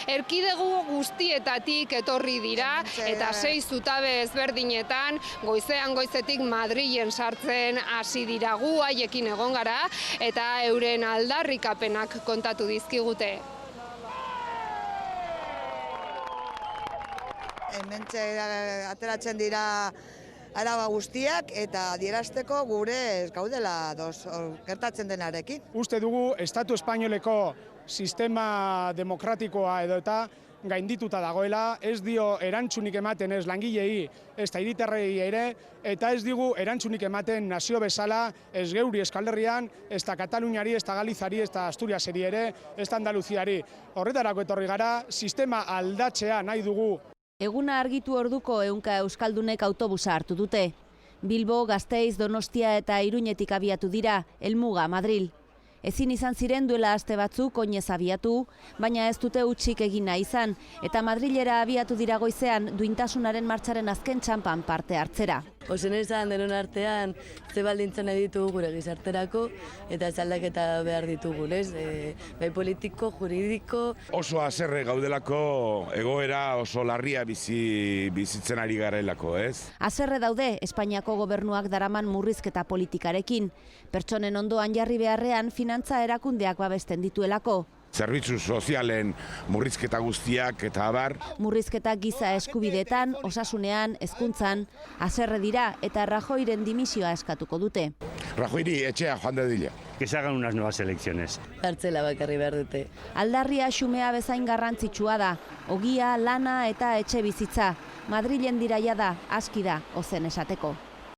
Erkidego guztietatik etorri dira eta 6 zutabe ezberdinetan goizetik Madrilen sartzen hasi dira. Gu haiekin egon gara eta euren aldarrikapenak kontatu dizkigute. Hementxe ateratzen dira araba guztiak eta adierazteko gure gaudela gertatzen denarekin. Uste dugu Estatu Espainoleko sistema demokratikoa edo eta gaindituta dagoela, ez dio erantzunik ematen ez langilei, ez da hiritarrei ere, eta ez digu erantzunik ematen nazio bezala, ez geuri Euskal Herrian, ez da Kataluniari, ez da Galizari, ez da Asturiaseri ere, ez da Andaluziari. Horretarako etorri gara, sistema aldatzea nahi dugu. Eguna argitu orduko ehunka euskaldunek autobusa hartu dute. Bilbo, Gasteiz, Donostia eta Iruñetik abiatu dira, helmuga Madril. Ezin izan ziren duela aste batzuk oinez abiatu, baina ez dute hutsik egina izan, eta Madrilera abiatu dira goizean duintasunaren martxaren azken txanpan parte hartzera. Ozen esan denon artean, ze baldintzen ditugu gure gizarterako, eta aldaketa behar ditugu, ez? Bai politiko, juridiko. Oso haserre gaudelako egoera oso larria bizitzen ari garelako, ez? Haserre daude Espainiako gobernuak daraman murrizketa politikarekin. Pertsonen ondoan jarri beharrean finantza erakundeak babesten dituelako. Zerbitzu sozialen murrizketa guztiak eta abar. Murrizketa giza eskubidetan, osasunean, hezkuntzan, haserre dira eta Rajoyren dimisioa eskatuko dute. Rajoyri etxea joan dadila. Que se hagan unas nuevas elecciones. Kartzela bakarri behar dute. Aldarria xumea bezain garrantzitsua da, ogia, lana eta etxe bizitza. Madrilen diraia da, aski da, ozen esateko.